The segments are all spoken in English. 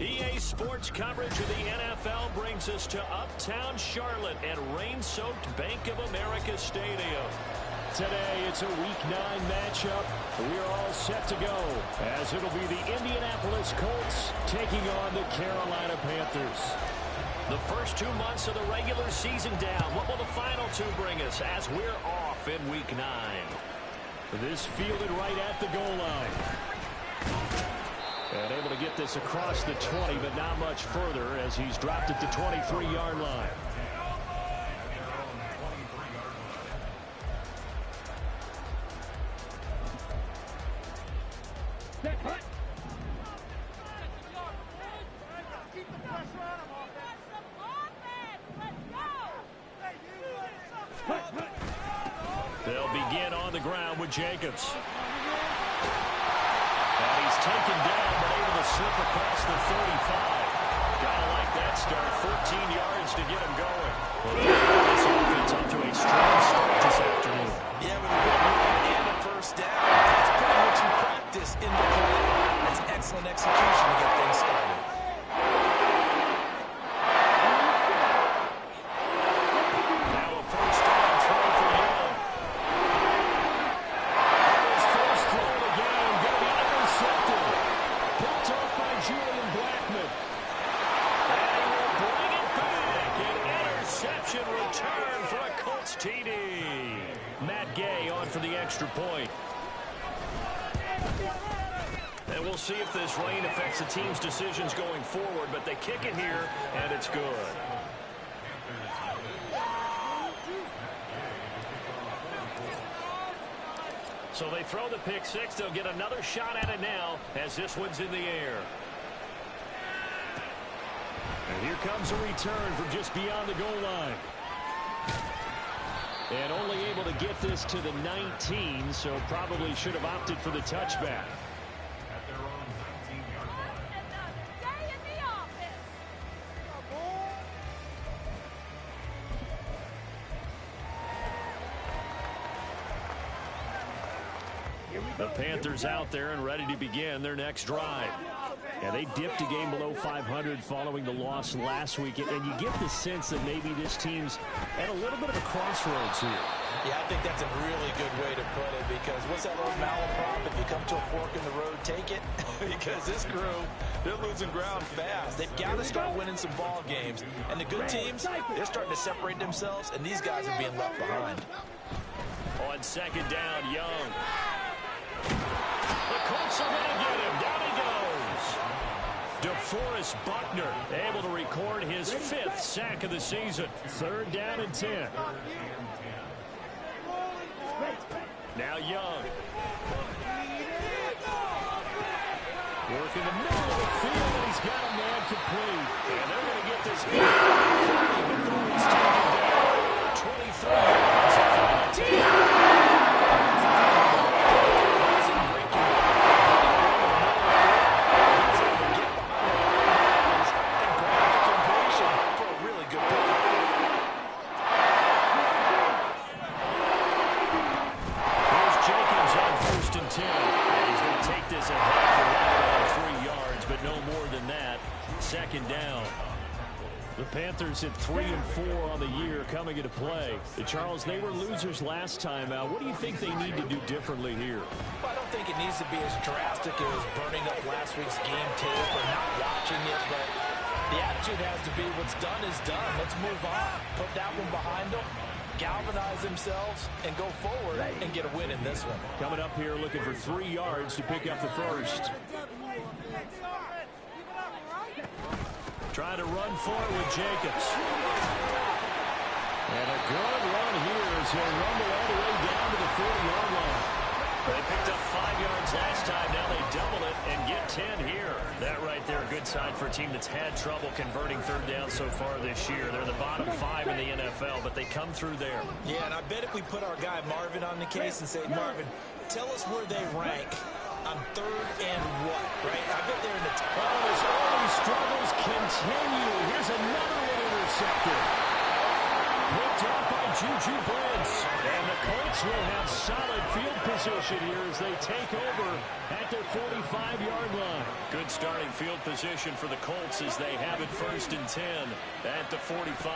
EA Sports coverage of the NFL brings us to Uptown Charlotte and rain-soaked Bank of America Stadium. Today, it's a Week 9 matchup. We're all set to go, as it'll be the Indianapolis Colts taking on the Carolina Panthers. The first 2 months of the regular season down. What will the final 2 bring us as we're off in Week 9? This fielded right at the goal line. And able to get this across the 20, but not much further as he's dropped it to 23-yard line. They'll begin on the ground with Jacobs. And he's taken down, but able to slip across the 35. Gotta like that start. 14 yards to get him going. Well, this offense up to a strong start this afternoon. Yeah, with a good run and a first down. That's pretty much you practice in the play. That's excellent execution to get things started. Now a first down throw for Young. His first throw of the game going to be intercepted. Picked off by Julian Blackman. And he will bring it back. An interception return for a Colts TD. Matt Gay on for the extra point. And we'll see if this rain affects the team's decisions going forward, but they kick it here, and it's good. So they throw the pick six. They'll get another shot at it now as this one's in the air. And here comes a return from just beyond the goal line. And only able to get this to the 19, so probably should have opted for the touchback. The Panthers out there and ready to begin their next drive. And they dipped a game below 500 following the loss last week. And you get the sense that maybe this team's at a little bit of a crossroads here. Yeah, I think that's a really good way to put it, because what's that old malaprop? If you come to a fork in the road, take it. Because this crew, they're losing ground fast. They've got to start winning some ball games. And the good teams, they're starting to separate themselves, and these guys are being left behind. On second down, Young. The Colts are going to get him. Down he goes. DeForest Buckner able to record his 5th sack of the season. 3rd down and 10. Now Young. Working the middle of the field, and he's got a man complete. And they're going to get this guy before he's taken down. 23 yards at the 19. Second down. The Panthers at 3-4 on the year coming into play. Charles, they were losers last time out. What do you think they need to do differently here? Well, I don't think it needs to be as drastic as burning up last week's game tape or not watching it, but the attitude has to be what's done is done. Let's move on. Put that one behind them, galvanize themselves, and go forward and get a win in this one. Coming up here looking for 3 yards to pick up the first. Trying to run for it with Jacobs. And a good run here as he'll rumble all the way down to the 40-yard line. They picked up 5 yards last time. Now they double it and get 10 here. That right there, a good sign for a team that's had trouble converting 3rd down so far this year. They're the bottom 5 in the NFL, but they come through there. Yeah, and I bet if we put our guy Marvin on the case and say, Marvin, tell us where they rank on 3rd and what, right? I bet they're in the top. Oh, his early struggles continue. Here's another one intercepted. Picked off by Juju Brents. And the Colts will have solid field position here as they take over at the their 45-yard line. Good starting field position for the Colts as they have it 1st and 10 at the 45.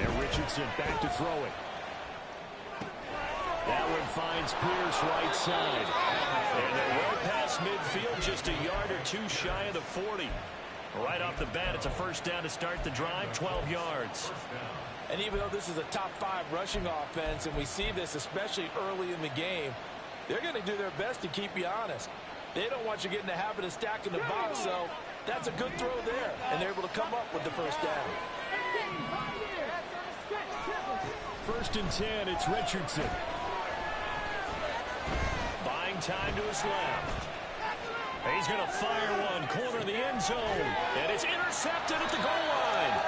And Richardson back to throw it. That one finds Pierce right side. And they're well past midfield, just a yard or two shy of the 40. Right off the bat, it's a 1st down to start the drive, 12 yards. And even though this is a top 5 rushing offense, and we see this especially early in the game, they're going to do their best to keep you honest. They don't want you getting the habit of stacking the box, so that's a good throw there. And they're able to come up with the 1st down. 1st and 10, it's Richardson. Buying time to his left. He's going to fire one, corner of the end zone. And it's intercepted at the goal line.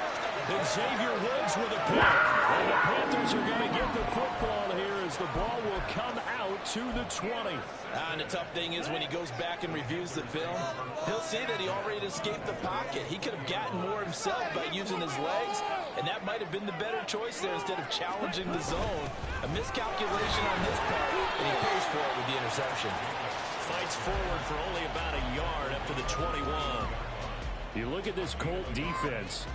And Xavier Woods with a pick. And the Panthers are going to get the football here as the ball will come out to the 20. And the tough thing is when he goes back and reviews the film, he'll see that he already escaped the pocket. He could have gotten more himself by using his legs, and that might have been the better choice there instead of challenging the zone. A miscalculation on his part, and he pays for it with the interception. Fights forward for only about a yard up to the 21. You look at this Colt defense.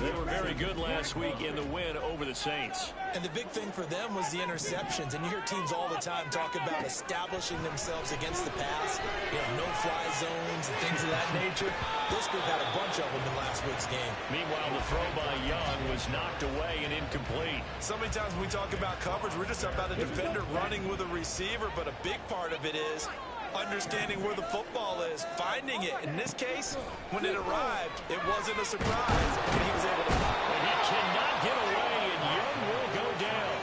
They were very good last week in the win over the Saints. And the big thing for them was the interceptions. And you hear teams all the time talk about establishing themselves against the pass. You know, no-fly zones and things of that nature. This group had a bunch of them in last week's game. Meanwhile, the throw by Young was knocked away and incomplete. So many times when we talk about coverage, we're just about a defender running with a receiver, but a big part of it is understanding where the football is, finding it. In this case, when it arrived, it wasn't a surprise, and he was able to find it. And he cannot get away, and Young will go down.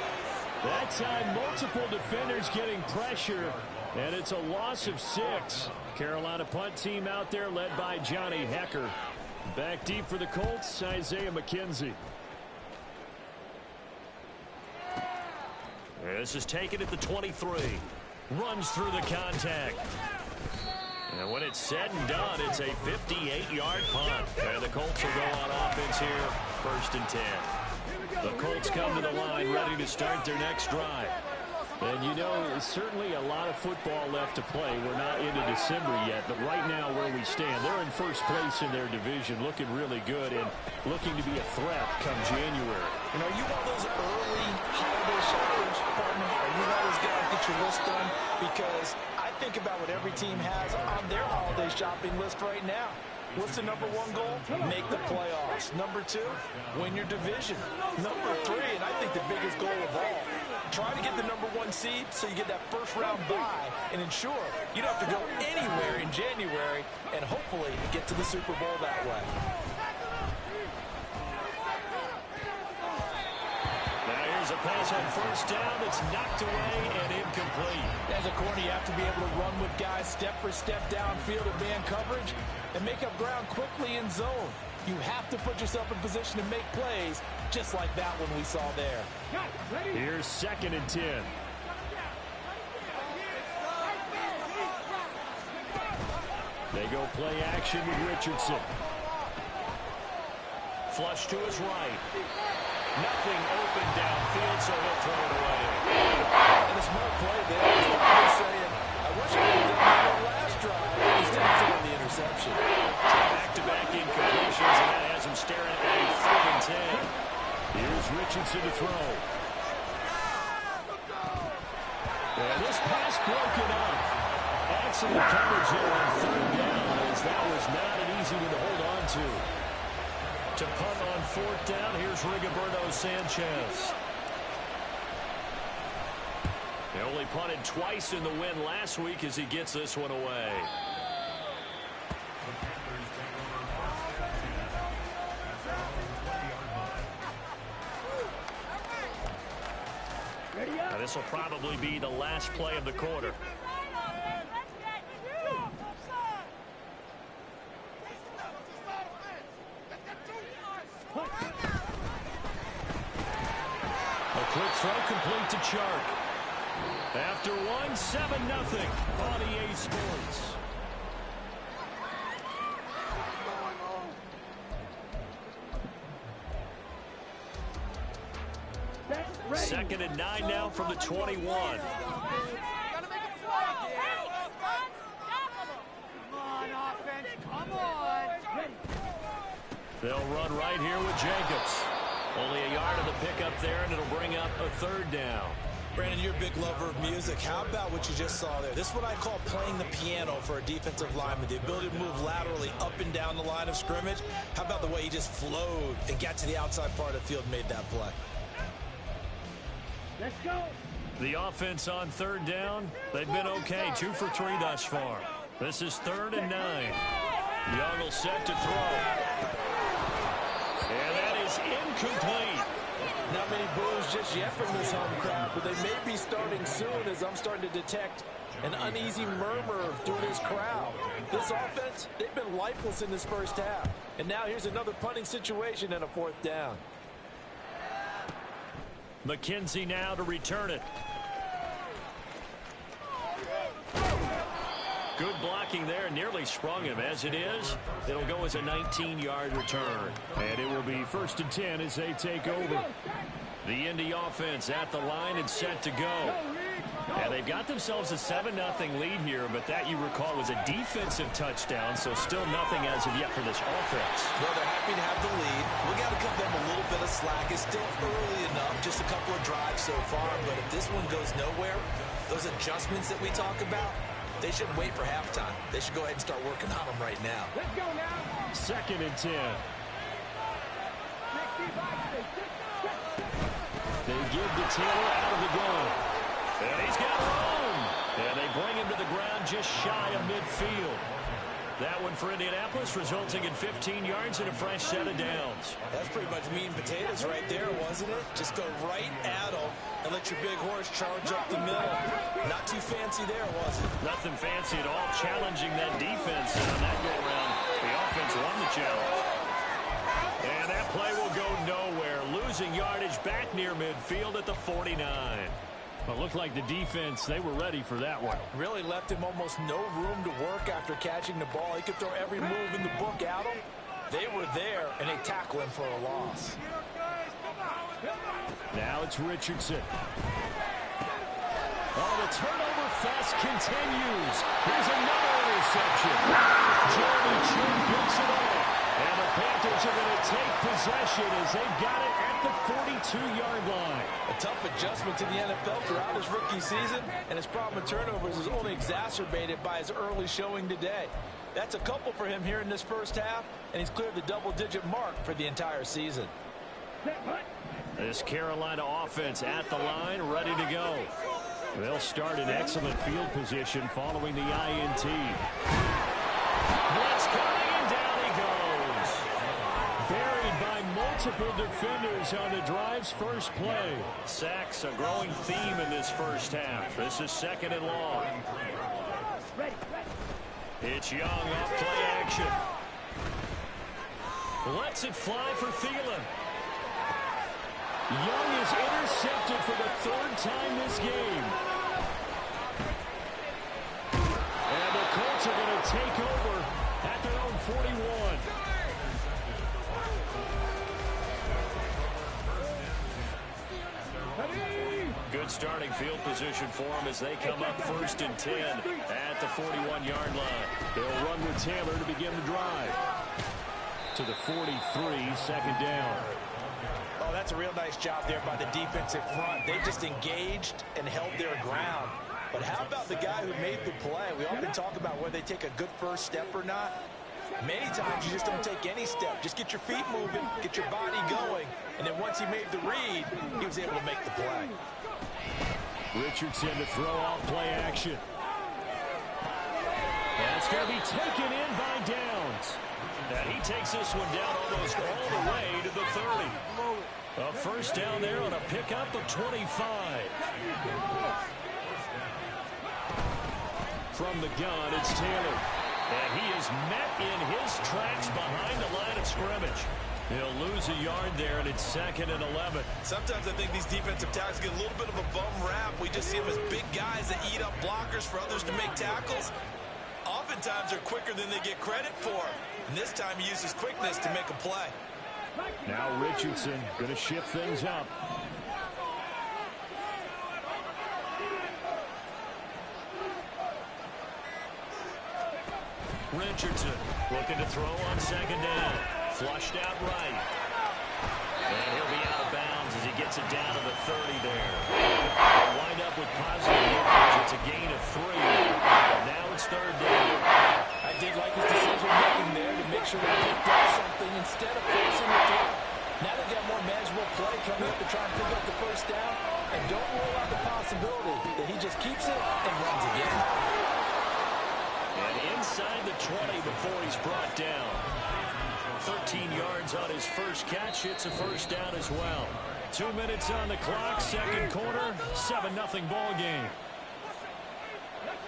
That time, multiple defenders getting pressure, and it's a loss of 6. Carolina punt team out there led by Johnny Hecker. Back deep for the Colts, Isaiah McKenzie. This is taken at the 23. Runs through the contact. And when it's said and done, it's a 58-yard punt. And the Colts will go on offense here, 1st and 10. The Colts come to the line ready to start their next drive. And you know, certainly a lot of football left to play. We're not into December yet, but right now where we stand, they're in 1st place in their division, looking really good and looking to be a threat come January. You know, are you one of those early holiday shoppers, partner? Are you one of those guys get your list done? Because I think about what every team has on their holiday shopping list right now. What's the number 1 goal? Make the playoffs. Number 2, win your division. Number 3, and I think the biggest goal of all, try to get the number 1 seed so you get that 1st round bye and ensure you don't have to go anywhere in January and hopefully get to the Super Bowl that way. Now here's a pass on 1st down that's knocked away and incomplete. As a corner, you have to be able to run with guys step for step downfield in man coverage and make up ground quickly in zone. You have to put yourself in position to make plays, just like that one we saw there. Here's 2nd and 10. They go play action with Richardson. Flush to his right. Nothing open downfield, so he'll throw it away. And a smart play there. He's probably saying, I wish I would have done that on the last drive instead of throwing the interception. Back-to-back incompletions, and that has him staring at a 3rd and 10. Here's Richardson to throw. And this pass broken up. Excellent coverage there on 3rd down, as that was not an easy one to hold on to. To punt on 4th down, here's Rigoberto Sanchez. They only punted twice in the win last week as he gets this one away. Now this will probably be the last play of the quarter. A quick throw complete to Chark. After 1, 7-0 on EA Sports. Second and 9 now from the 21. They'll run right here with Jacobs. Only a yard of the pickup there, and it'll bring up a third down. Brandon, you're a big lover of music. How about what you just saw there? This is what I call playing the piano for a defensive lineman. The ability to move laterally up and down the line of scrimmage. How about the way he just flowed and got to the outside part of the field and made that play? Let's go. The offense on third down, they've been okay. 2 for 3 thus far. This is 3rd and 9. Young will set to throw. And that is incomplete. Not many boos just yet from this home crowd, but they may be starting soon as I'm starting to detect an uneasy murmur through this crowd. This offense, they've been lifeless in this first half. And now here's another punting situation and a 4th down. McKenzie now to return it. Good blocking there, nearly sprung him. As it is, it'll go as a 19-yard return. And it will be 1st and 10 as they take over. The Indy offense at the line and set to go. And they've got themselves a 7-0 lead here, but that, you recall, was a defensive touchdown, so still nothing as of yet for this offense. Well, they're happy to have the lead. We got to cut them a little bit of slack. It's still early enough, just a couple of drives so far, but if this one goes nowhere, those adjustments that we talk about, they shouldn't wait for halftime. They should go ahead and start working on them right now. Let's go now. 2nd and 10. They give to Taylor out of the gun. And he's got room. And they bring him to the ground just shy of midfield. That one for Indianapolis, resulting in 15 yards and a fresh set of downs. That's pretty much meat and potatoes right there, wasn't it? Just go right at them and let your big horse charge up the middle. Not too fancy there, was it? Nothing fancy at all, challenging that defense. And on that go-around, the offense won the challenge. And that play will go nowhere. Losing yardage back near midfield at the 49. Well, it looked like the defense, they were ready for that one. Really left him almost no room to work after catching the ball. He could throw every move in the book at him. They were there, and they tackle him for a loss. Now it's Richardson. Oh, the turnover fest continues. Here's another interception. Jeremy Chin gets it off. And the Panthers are going to take possession as they've got it at the 42-yard line. A tough adjustment to the NFL throughout his rookie season, and his problem with turnovers is only exacerbated by his early showing today. That's a couple for him here in this first half, and he's cleared the double-digit mark for the entire season. This Carolina offense at the line, ready to go. They'll start in excellent field position following the INT. Blitz coming, and down he goes. Buried by multiple defenders on the drive's first play. Sacks, a growing theme in this first half. This is 2nd and long. It's Young off play action. Lets it fly for Thielen. Young is intercepted for the 3rd time this game. And the Colts are going to take over at their own 41. Good starting field position for them as they come up 1st and 10 at the 41-yard line. They'll run with Taylor to begin the drive. To the 43, 2nd down. Oh, that's a real nice job there by the defensive front. They just engaged and held their ground. But how about the guy who made the play? We often talk about whether they take a good first step or not. Many times you just don't take any step. Just get your feet moving, get your body going, and then once he made the read, he was able to make the play. Richardson to throw off play action. That's going to be taken in by Downs. And he takes this one down almost all the way to the 30. A first down there on a pickup of 25. From the gun, it's Taylor. And he is met in his tracks behind the line of scrimmage. He'll lose a yard there, and it's 2nd and 11. Sometimes I think these defensive tackles get a little bit of a bum rap. We just see them as big guys that eat up blockers for others to make tackles. Oftentimes they're quicker than they get credit for. And this time he uses quickness to make a play. Now Richardson going to shift things up. Richardson looking to throw on 2nd down. Flushed out right. And he'll be out of bounds as he gets it down to the 30 there. They'll wind up with positive yardage. It's a gain of 3. And now it's third down. I did like his decision-making there to make sure they picked up something instead of forcing the throw. Now they've got more manageable play coming up to try and pick up the first down. And don't rule out the possibility that he just keeps it and runs again. And inside the 20 before he's brought down. 13 yards on his first catch. It's a first down as well. 2 minutes on the clock, second quarter, 7-0 ball game.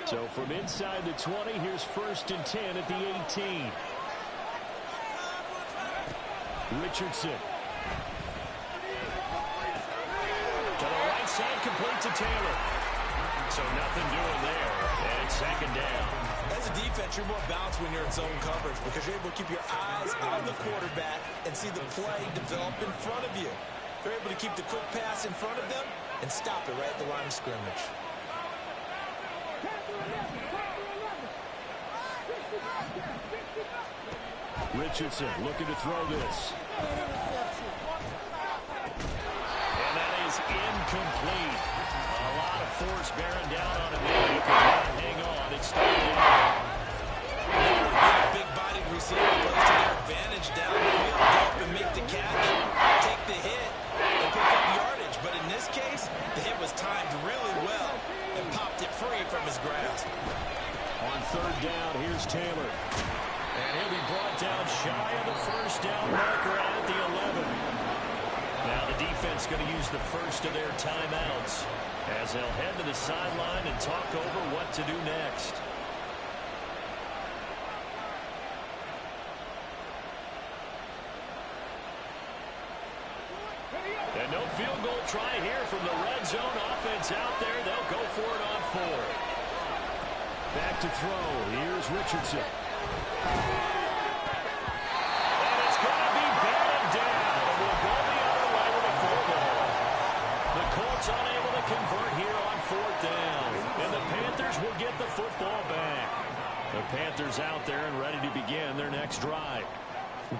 So from inside the 20, here's 1st and 10 at the 18. Richardson. To the right side, complete to Taylor. So nothing doing there, and it's second down. As a defense, you're more balanced when you're in zone coverage because you're able to keep your eyes on the quarterback and see the play develop in front of you. You're able to keep the quick pass in front of them and stop it right at the line of scrimmage. Richardson looking to throw this. And that is incomplete. A lot of force bearing down on him there. He could not hang on. It's third down. Big-bodied receiver plays to their advantage downfield, go up and make the catch, take the hit, and pick up yardage. But in this case, the hit was timed really well and popped it free from his grasp. On third down, here's Taylor. And he'll be brought down shy of the first down marker at the 11. Now the defense going to use the first of their timeouts as they'll head to the sideline and talk over what to do next. And no field goal try here from the red zone offense out there. They'll go for it on 4th. Back to throw. Here's Richardson. And it's going to be batted down. We'll go the other way with a football. The Colts unable to convert here on 4th down. And the Panthers will get the football back. The Panthers out there and ready to begin their next drive.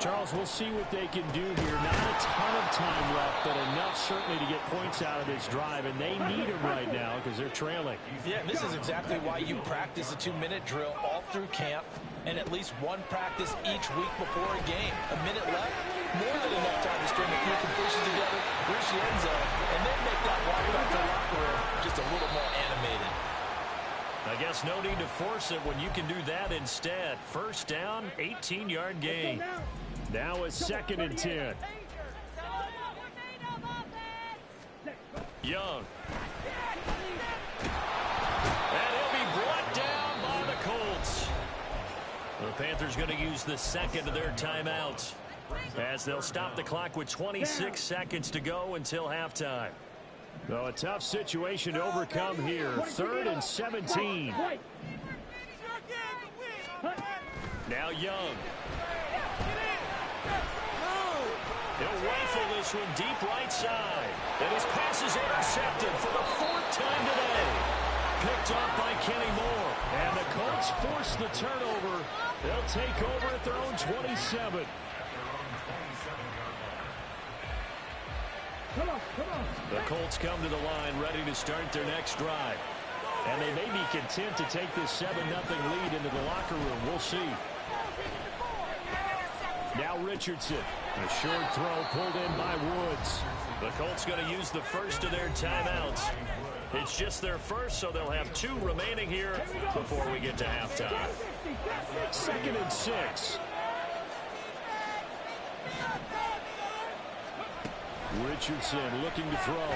Charles, we'll see what they can do here. Not a ton of time left, but enough certainly to get points out of this drive, and they need them right now because they're trailing. Yeah, this is exactly why you practice a 2-minute drill all through camp and at least one practice each week before a game. A minute left, more than enough time to string a few completions together, reach the end zone, and then make that walk back to the locker room just a little more animated. I guess no need to force it when you can do that instead. First down, 18-yard gain. Now it's 2nd and 10. Young. And he'll be brought down by the Colts. The Panthers going to use the second of their timeouts as they'll stop the clock with 26 seconds to go until halftime. So a tough situation to overcome here. 3rd and 17. Now Young. He'll rifle this one deep right side. And his pass is intercepted for the 4th time today. Picked off by Kenny Moore. And the Colts force the turnover. They'll take over at their own 27. The Colts come to the line ready to start their next drive. And they may be content to take this 7-0 lead into the locker room. We'll see. Now Richardson. A short throw pulled in by Woods. The Colts going to use the first of their timeouts. It's just their first, so they'll have 2 remaining here before we get to halftime. 2nd and 6. Richardson looking to throw.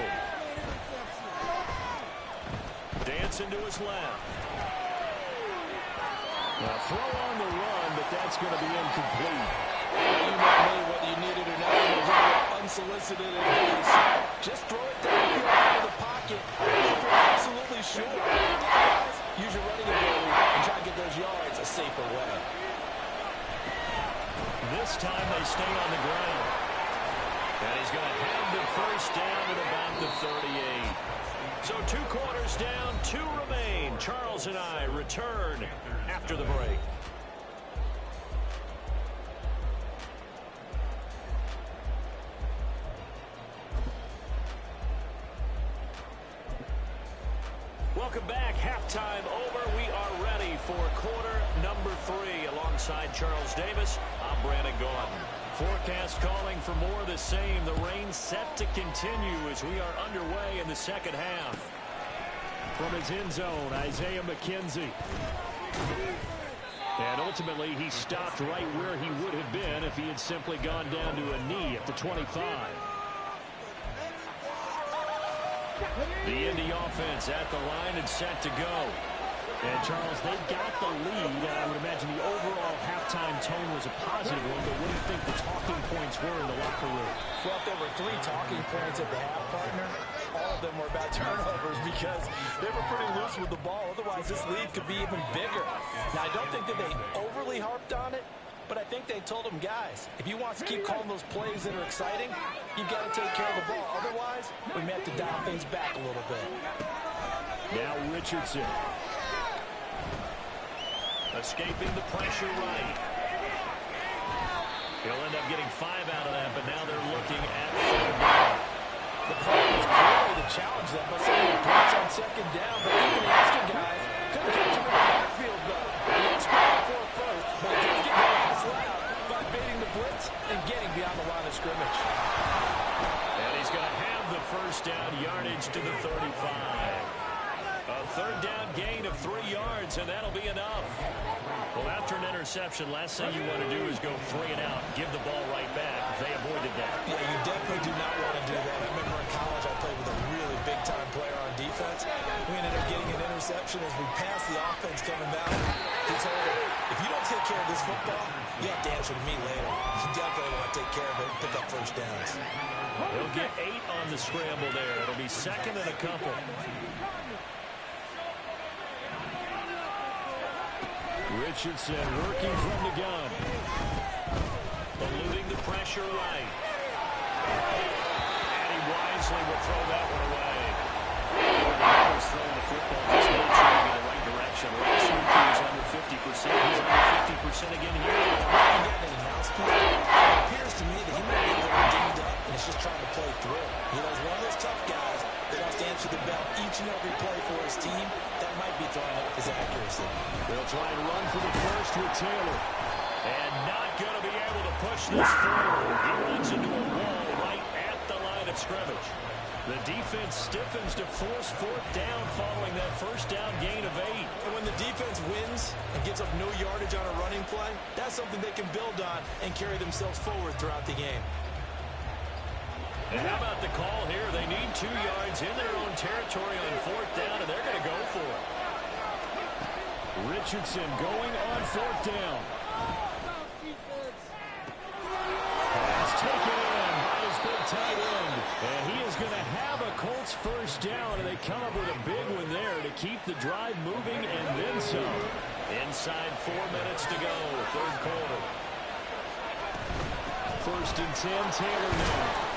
Dancing to his left. A throw on the run, but that's going to be incomplete. You know whether you need it or not. Unsolicited advice. Just throw it downfield out of the pocket. If you're absolutely sure, use your running ability and try to get those yards a safer way. This time they stay on the ground. And he's going to have the first down at about the 38. So 2 quarters down, 2 remain. Charles and I return after the break. alongside Charles Davis, I'm Brandon Gaudin. Forecast calling for more of the same. The rain set to continue as we are underway in the second half. From his end zone, Isaiah McKenzie. And ultimately, he stopped right where he would have been if he had simply gone down to a knee at the 25. The Indy offense at the line and set to go. And, Charles, they got the lead. I would imagine the overall halftime tone was a positive one, but what do you think the talking points were in the locker room? Well, if there were 3 talking points at the half, partner, all of them were about turnovers because they were pretty loose with the ball. Otherwise, this lead could be even bigger. Now, I don't think that they overly harped on it, but I think they told them, guys, if you want to keep calling those plays that are exciting, you've got to take care of the ball. Otherwise, we may have to dial things back a little bit. Now Richardson. Escaping the pressure right. He'll end up getting 5 out of that, but now they're looking at 4th down. The play was clearly the challenge that must have been blitz on 2nd down, but even the extra guys couldn't catch him in the backfield, though. He didn't score for first, but he did get the last loud by baiting the blitz and getting beyond the line of scrimmage. And he's going to have the 1st down, yardage to the 35. A 3rd down gain of 3 yards, and that'll be enough. Well, after an interception, last thing you want to do is go 3 and out, give the ball right back. They avoided that. Yeah, you definitely do not want to do that. I remember in college I played with a really big-time player on defense. We ended up getting an interception as we passed the offense coming down. He told him, if you don't take care of this football, you have to answer to me later. You definitely want to take care of it and pick up 1st downs. He'll get 8 on the scramble there. It'll be 2nd and a couple. Richardson working from the gun. Eluding the pressure right. And he wisely will throw that one away. He's throwing the football. Just no trending in the right direction. Last week he was under 50%. He's under 50% again here. He got an announcement. It appears to me that he might be a little dinged up and is just trying to play through. You know, he's one of those tough guys that wants to answer the bell each and every play for his team. That might be throwing up his accuracy. They'll try and run for the 1st with Taylor. And not going to be able to push this through. He runs into a wall right at the line of scrimmage. The defense stiffens to force 4th down following that 1st down gain of 8. And when the defense wins and gives up no yardage on a running play, that's something they can build on and carry themselves forward throughout the game. And how about the call here? They need 2 yards in their own territory on 4th down, and they're going to go for it. Richardson going on 4th down. Pass taken in by his big tight end. And he is going to have a Colts 1st down, and they come up with a big one there to keep the drive moving and then some. Inside 4 minutes to go, 3rd quarter. 1st and 10, Taylor now.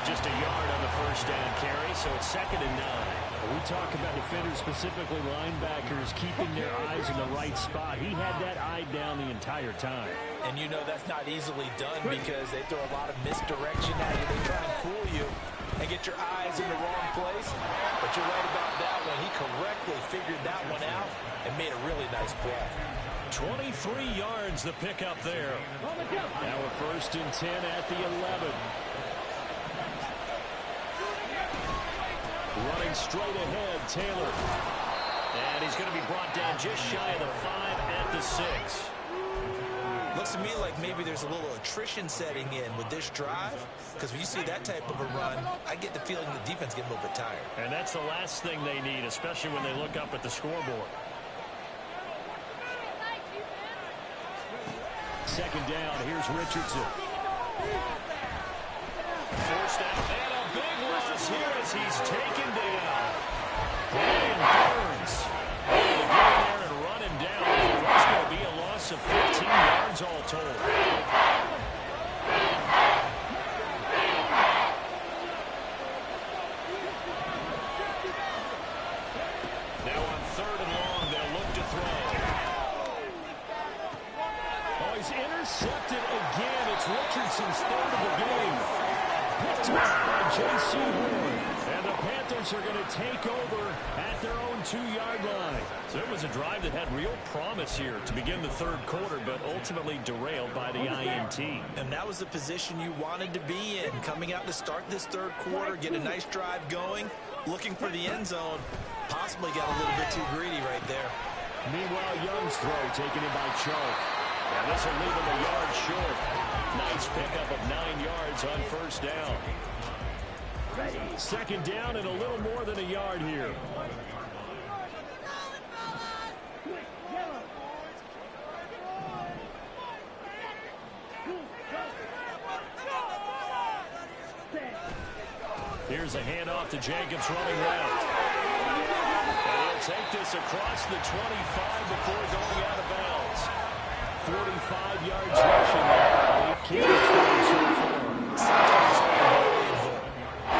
Just a yard on the 1st down carry, so it's 2nd and 9. We talk about defenders, specifically linebackers, keeping their eyes in the right spot. He had that eye down the entire time. And you know that's not easily done because they throw a lot of misdirection at you. They try and fool you and get your eyes in the wrong place. But you're right about that one. He correctly figured that one out and made a really nice play. 23 yards the pickup there. Now a 1st and 10 at the 11. Running straight ahead, Taylor. And he's going to be brought down just shy of the 5 at the 6. Looks to me like maybe there's a little attrition setting in with this drive, because when you see that type of a run, I get the feeling the defense getting a little bit tired. And that's the last thing they need, especially when they look up at the scoreboard. 2nd down, here's Richardson. Forced out, and a big loss here as he's taken down. Brian Burns able to get in there and run him down. That's going to be a loss of 15 yards all told. Now on 3rd and long, they'll look to throw. Oh, he's intercepted again. It's Richardson's 3rd of the game. Picked up by J.C. Horn. And the Panthers are going to take over at their own 2-yard line. So it was a drive that had real promise here to begin the third quarter, but ultimately derailed by the INT. And that was the position you wanted to be in. Coming out to start this third quarter, get a nice drive going, looking for the end zone. Possibly got a little bit too greedy right there. Meanwhile, Young's throw taken in by Chark. And this will leave him a yard short. Nice pickup of 9 yards on first down. Second down and a little more than a yard here. Here's a handoff to Jacobs running left. And he'll take this across the 25 before going out of bounds. 45 yards rushing there. 8 carries for him so far.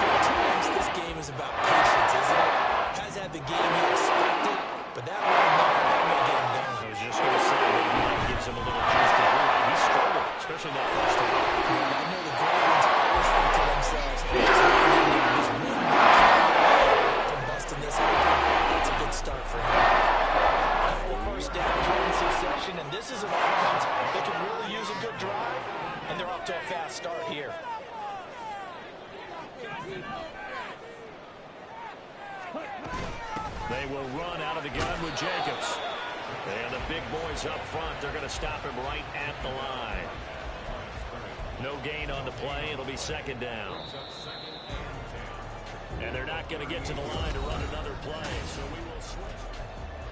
Sometimes this game is about patience, isn't it? Has had the game he expected, but that may get him down. I was just going to say, maybe that gives him a little juice to go. He struggled, especially that first time. I know the Gridirons always think to themselves, just hanging in this one from busting this open. That's a good start for him. A couple first downs here in succession, and this is an offense that can really use a good drive, and they're off to a fast start here. They will run out of the gun with Jacobs. And the big boys up front, they're going to stop him right at the line. No gain on the play. It'll be second down. And they're not going to get to the line to run another play, so we will switch.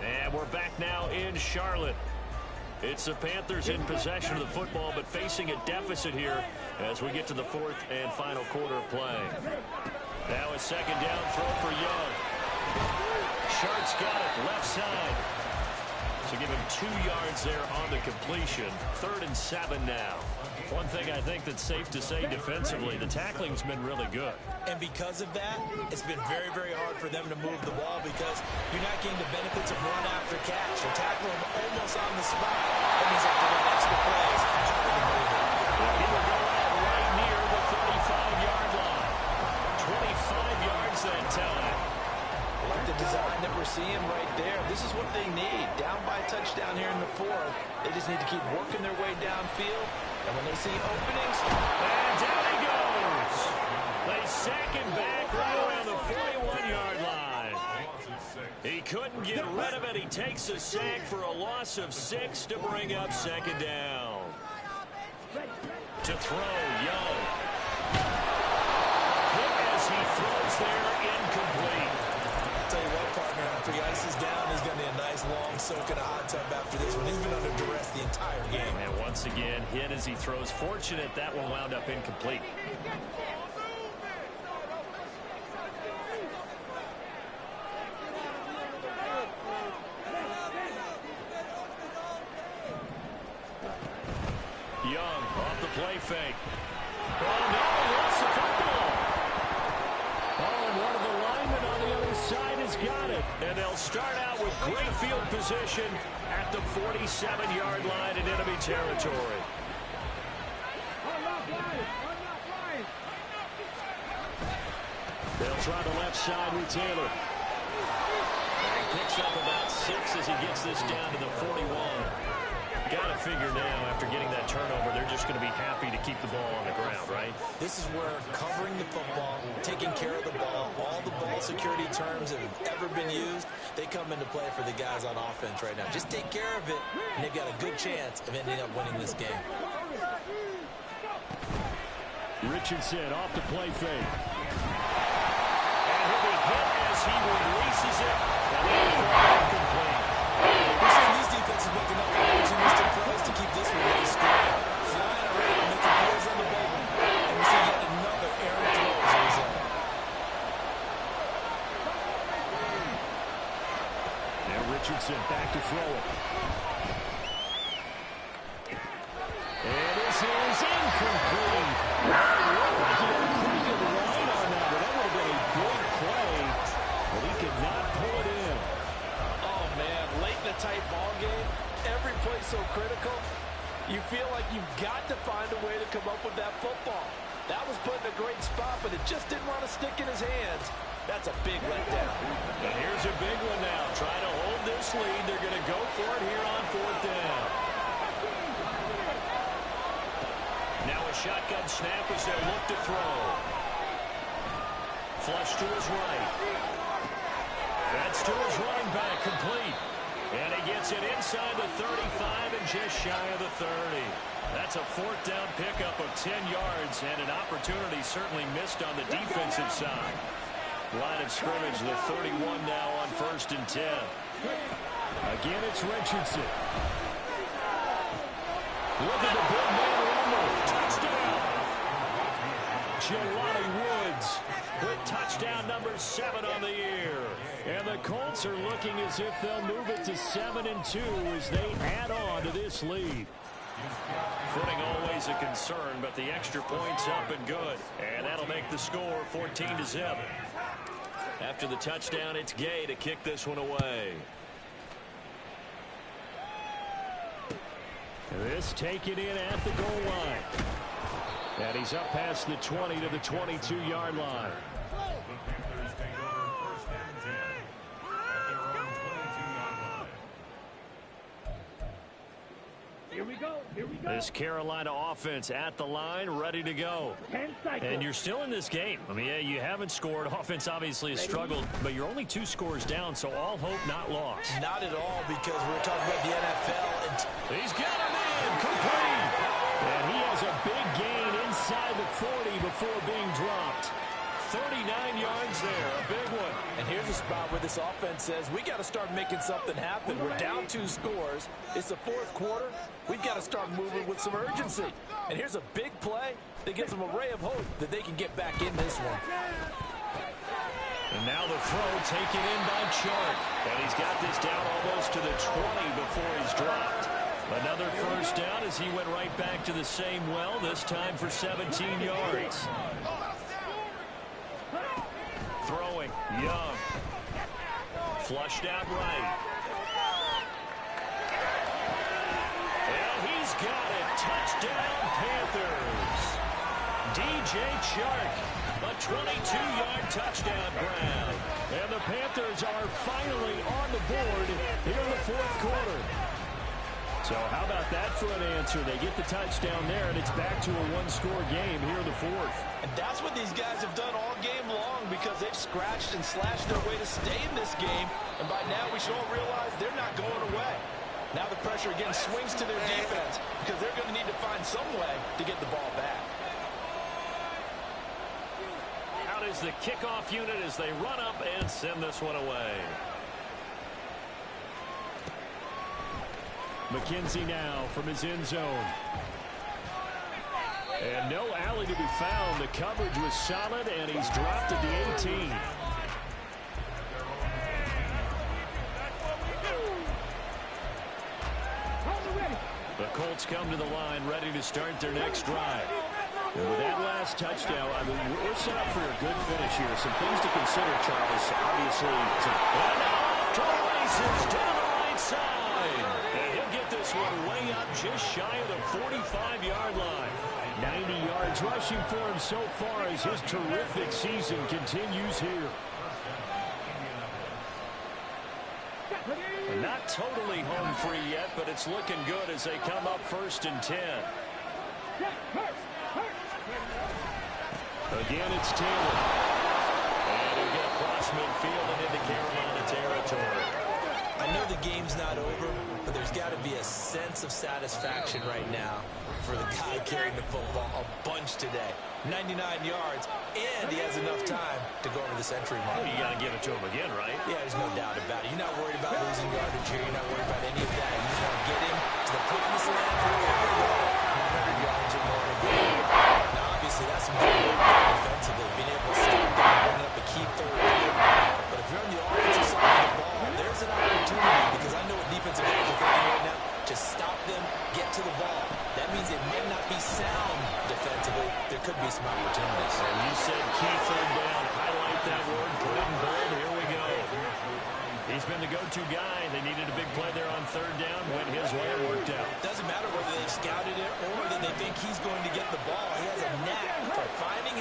And we're back now in Charlotte. It's the Panthers in possession of the football, but facing a deficit here as we get to the fourth and final quarter of play. Now a second down throw for Young. Sharp's got it, left side. So give him 2 yards there on the completion. 3rd and 7 now. One thing I think that's safe to say defensively, the tackling's been really good. And because of that, it's been very, very hard for them to move the ball because you're not getting the benefits of run after catch. You're tackling them almost on the spot. That means they have to run extra plays. Harder to move it. He will go out right near the 35-yard line. 25 yards that time. I like the design that we're seeing right there. This is what they need. Down by a touchdown here in the fourth. They just need to keep working their way downfield. And when they see openings, and down he goes. They sack him back right around the 41-yard line. He couldn't get rid of it. He takes a sack for a loss of 6 to bring up second down. To throw, Young. Hit as he throws there, incomplete. I'll tell you what, partner, after he ices down, he's going to be a nice long soak in a hot tub after this one. He's been under duress the entire game. And once again, hit as he throws. Fortunate that one wound up incomplete. Young off the play fake. Oh, no, he lost the football. Oh, and one of the linemen on the other side has got it. And they'll start out with great field position at the 47-yard line in enemy territory. They'll try the left side with Taylor. And he picks up about 6 as he gets this down to the 41. Got to figure now, after getting that turnover, they're just going to be happy to keep the ball on the ground, right? This is where covering the football, taking care of the ball, all the ball security terms that have ever been used, they come into play for the guys on offense right now. Just take care of it, and they've got a good chance of ending up winning this game. Richardson off the play fake. And he'll be hit as he releases it. And then incomplete. We're seeing these defenses making up opportunistic plays to keep this one really strong. Flying around, making plays on the ball. And we see yet another errant throw as a result. Now Richardson back to throw it. And this is incomplete. Pretty good line on that, but that would have been a big play. But he could not pull it in. Oh, man, late in a tight ball game, every play so critical, you feel like you've got to find a way to come up with that football. That was put in a great spot, but it just didn't want to stick in his hands. That's a big letdown. And here's a big one now. Trying to hold this lead. They're going to go for it here on 4th down. Now a shotgun snap as they look to throw. Flush to his right. That's to his running back, complete. And he gets it inside the 35 and just shy of the 30. That's a 4th down pickup of 10 yards and an opportunity certainly missed on the defensive side. Line of scrimmage, the 31 now on 1st and 10. Again, it's Richardson. Look at the big man rumble. Touchdown. Jelani Woods with touchdown number 7 on the year. And the Colts are looking as if they'll move it to 7-2 as they add on to this lead. Footing always a concern, but the extra point's up and good. And that'll make the score 14-7. After the touchdown, it's Gay to kick this one away. This taken in at the goal line. And he's up past the 20 to the 22-yard line. Here we go. This Carolina offense at the line, ready to go. And you're still in this game. I mean, yeah, you haven't scored. Offense obviously has struggled, but you're only 2 scores down, so all hope not lost. Not at all, because we're talking about the NFL. And he's got him in, complete. And he has a big gain inside the 40 before being dropped. 39 yards there, a big one. And here's a spot where this offense says, we got to start making something happen. We're down 2 scores. It's the 4th quarter. We've got to start moving with some urgency. And here's a big play that gives them a ray of hope that they can get back in this one. And now the throw taken in by Chark. And he's got this down almost to the 20 before he's dropped. Another 1st down as he went right back to the same well, this time for 17 yards. Throwing, Young. Flushed out right. And he's got it. Touchdown, Panthers. DJ Chark, a 22-yard touchdown grab. And the Panthers are finally on the board here in the 4th quarter. So how about that for an answer? They get the touchdown there, and it's back to a 1-score game here in the 4th. And that's what these guys have done all game long, because they've scratched and slashed their way to stay in this game. And by now we should all realize they're not going away. Now the pressure again swings to their defense, because they're going to need to find some way to get the ball back. Out is the kickoff unit as they run up and send this one away. McKenzie now from his end zone. And no alley to be found. The coverage was solid, and he's dropped at the 18. The Colts come to the line, ready to start their next drive. And with that last touchdown, I mean, we're set up for a good finish here. Some things to consider, Charles. Obviously, and off to the races down the right side. And he'll get this one way up just shy of the 45-yard line. 90 yards rushing for him so far as his terrific season continues here. And not totally home free yet, but it's looking good as they come up 1st and 10. Again, it's Taylor. And he'll get across midfield and into Carolina territory. I know the game's not over, but there's got to be a sense of satisfaction right now for the guy carrying the football a bunch today. 99 yards, and he has enough time to go over the century mark. Well, you got to give it to him again, right? Yeah, there's no doubt about it. You're not worried about losing yardage here. You're not worried about any of that. You just want to get him to the promised land for 100 yards or more in a game. Now, obviously, that's some good work defensively, being able to stop them and bring up a key 3rd down. But if you're on the offensive side of the ball, there's an opportunity, because I know what defensive guys are thinking right now. Just stop them, get to the ball. That means it might not be sound defensively. There could be some opportunities. And you said key 3rd down. Highlight that word. Put it in bold. Here we go. He's been the go-to guy. They needed a big play there on 3rd down. Went his way and worked out. Doesn't matter whether they've scouted it or that they think he's going to get the ball. He has a knack for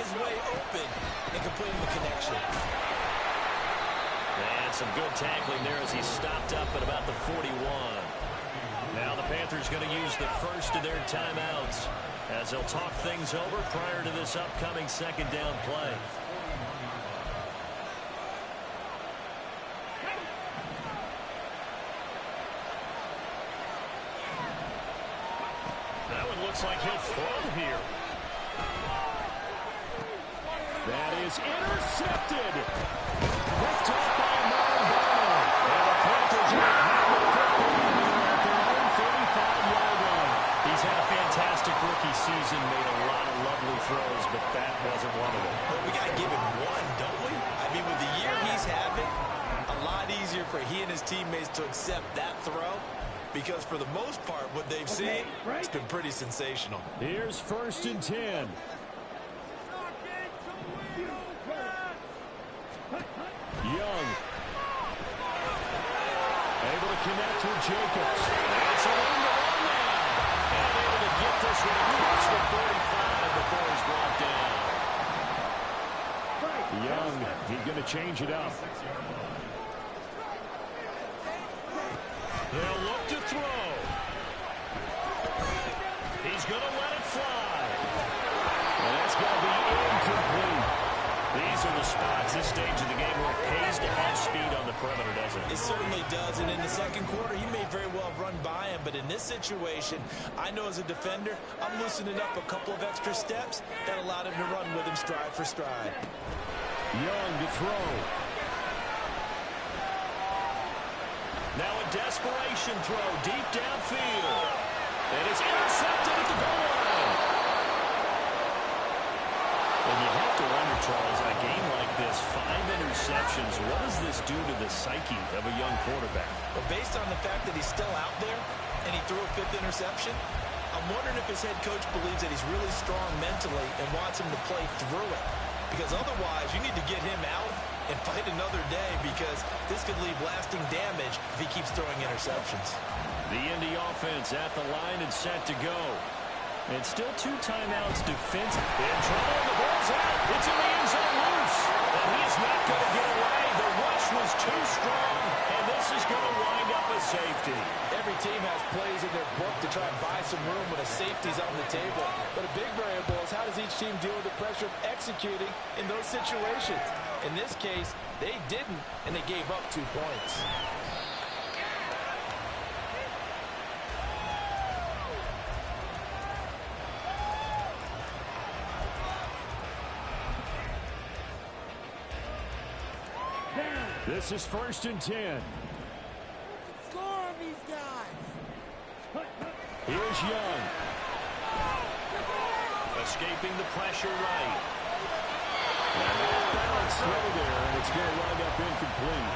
his way open and completing the connection. And some good tackling there as he stopped up at about the 41. Now the Panthers going to use the first of their timeouts as they'll talk things over prior to this upcoming second down play. That one looks like he'll throw here. That is intercepted. Picked up by Mariano. And the Panthers will have the football at their own 35-yard line. He's had a fantastic rookie season, made a lot of lovely throws, but that wasn't one of them. But we got to give him one, don't we? I mean, with the year he's having, a lot easier for he and his teammates to accept that throw, because for the most part, what they've seen, it's been pretty sensational. Here's 1st and 10. Young. Able to connect with Jacobs. That's a win to run now. And able to get this one across the 45 before he's brought down. Young, he's going to change it up. They'll look to throw. He's going to let it fly. And that's going to be incomplete. These are the spots, this stage of the game, where it pays to have speed on the perimeter, doesn't it? It certainly does, and in the second quarter, he may very well run by him, but in this situation, I know as a defender, I'm loosening up a couple of extra steps that allowed him to run with him stride for stride. Young to throw. Now a desperation throw deep downfield. And it's intercepted at the goal line. And you have to wonder, Charles, in a game like this, 5 interceptions, what does this do to the psyche of a young quarterback? But based on the fact that he's still out there and he threw a 5th interception, I'm wondering if his head coach believes that he's really strong mentally and wants him to play through it. Because otherwise, you need to get him out and fight another day, because this could leave lasting damage if he keeps throwing interceptions. The Indy offense at the line and set to go. And still 2 timeouts defense. In trouble, and the ball's out. It's in the end zone loose. And he is not going to get away. The rush was too strong, and this is going to wind up a safety. Every team has plays in their book to try and buy some room when a safety's on the table. But a big variable is how does each team deal with the pressure of executing in those situations. In this case, they didn't, and they gave up 2 points. This is 1st and 10. Score on these guys. Here's Young. Escaping the pressure right. Balance throw there, and it's going to wind up incomplete.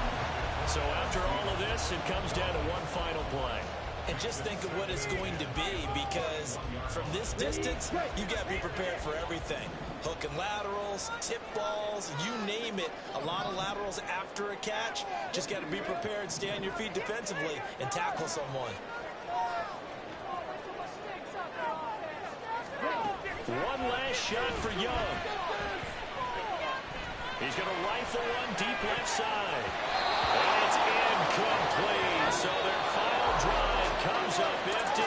So after all of this, it comes down to one final play. And just think of what it's going to be, because from this distance, you've got to be prepared for everything. Hook and laterals, tip balls, you name it. A lot of laterals after a catch. Just got to be prepared, stay on your feet defensively, and tackle someone. One last shot for Young. He's going to rifle one deep left side. And it's incomplete. So their final drive comes up empty.